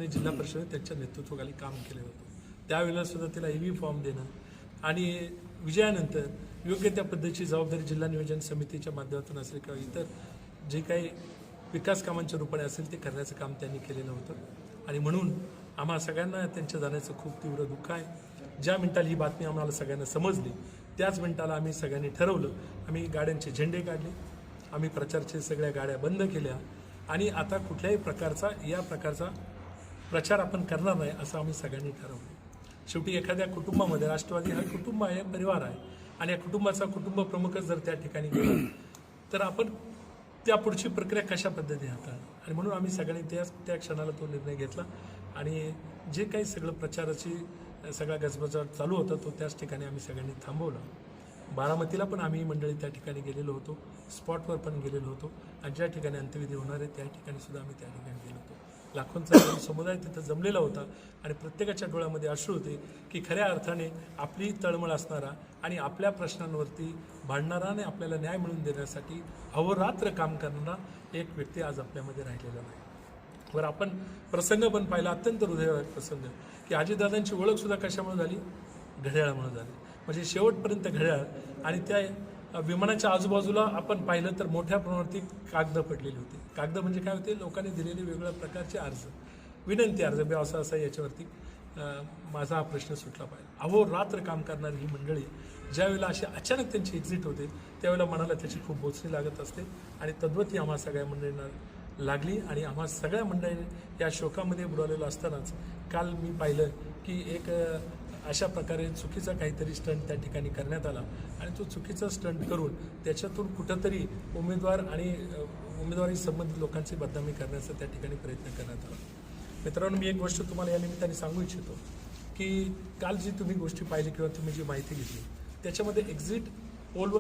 पद्धतीने जिल्हा परिषद त्यांच्या नेतृत्वाखाली काम केलं होतं। त्यावेळेला सुद्धा तिला EV फॉर्म देणं आणि विजयानंतर योग्य त्या पद्धतीची जबाबदारी जिल्हा नियोजन समितीच्या माध्यमातून असेल किंवा इतर जे काही विकास कामांच्या रूपाने असेल ते करण्याचं काम त्यांनी केलेलं होतं। आणि म्हणून आम्हा सगळ्यांना त्यांच्या जाण्याचं खूप तीव्र दुःख आहे। ज्या मिनिटाला ही बातमी आम्हाला सगळ्यांना समजली त्याच मिनिटाला आम्ही सगळ्यांनी ठरवलं, आम्ही गाड्यांचे झेंडे काढले, आम्ही प्रचारचे सगळ्या गाड्या बंद केल्या आणि आता कुठल्याही प्रकारचा प्रचार आपण करणार नाही असं आम्ही सगळ्यांनी ठरवलं। शेवटी एखाद्या कुटुंबामध्ये राष्ट्रवादी हा कुटुंब आहे, परिवार आहे आणि या कुटुंबाचा कुटुंब प्रमुखच जर त्या ठिकाणी गेला तर आपण त्या पुढची प्रक्रिया कशा पद्धतीने हाताळणार आणि म्हणून आम्ही सगळ्यांनी त्या क्षणाला तो निर्णय घेतला आणि जे काही सगळं प्रचाराची सगळा गजबजाट चालू होता तो त्याच ठिकाणी आम्ही सगळ्यांनी थांबवला। बारामतीला पण आम्ही मंडळी त्या ठिकाणी गेलेलो होतो, स्पॉटवर पण गेलेलो होतो आणि ज्या ठिकाणी अंत्यविधी होणार आहे त्या ठिकाणी सुद्धा आम्ही त्या ठिकाणी गेलो होतो। लाखोंचा समुदाय तिथं जमलेला होता आणि प्रत्येकाच्या डोळ्यामध्ये अश्रू होते की खऱ्या अर्थाने आपली तळमळ असणारा आणि आपल्या प्रश्नांवरती भांडणारा आणि आपल्याला न्याय मिळवून देण्यासाठी अहोरात्र काम करणारा एक व्यक्ती आज आपल्यामध्ये राहिलेला नाही। बरं, आपण प्रसंग पण पाहिला, अत्यंत हृदयवाहिक प्रसंग की अजितदादांची ओळखसुद्धा कशामुळे झाली, घड्याळामुळे झाली। म्हणजे शेवटपर्यंत घड्याळ आणि त्या विमानाच्या आजूबाजूला आपण पाहिलं तर मोठ्या प्रमाणावरती कागदं पडलेली होती। कागदं म्हणजे काय होते, लोकांनी दिलेले वेगवेगळ्या प्रकारचे अर्ज, विनंती अर्ज, असं याच्यावरती माझा हा प्रश्न सुटला पाहिजे। अहोरात्र काम करणारी ही मंडळी ज्यावेळेला अशी अचानक त्यांची एक्झिट होते त्यावेळेला मनाला त्याची खूप बोचणी लागत असते आणि तद्वती आम्हा सगळ्या मंडळींना लागली आणि आम्हा सगळ्या मंडळींनी या शोकामध्ये बुडवलेलं असतानाच काल मी पाहिलं की एक अशा प्रकारे चुकीचा काहीतरी स्टंट त्या ठिकाणी करण्यात आला आणि तो चुकीचा स्टंट करून त्याच्यातून कुठंतरी उमेदवार आणि उमेदवारी संबंधित लोकांची बदनामी करण्याचा त्या ठिकाणी प्रयत्न करण्यात आला। मित्रांनो, मी एक गोष्ट तुम्हाला या निमित्ताने सांगू इच्छितो की काल जी तुम्ही गोष्टी पाहिली किंवा तुम्ही जी माहिती घेतली त्याच्यामध्ये एक्झिट पोलवर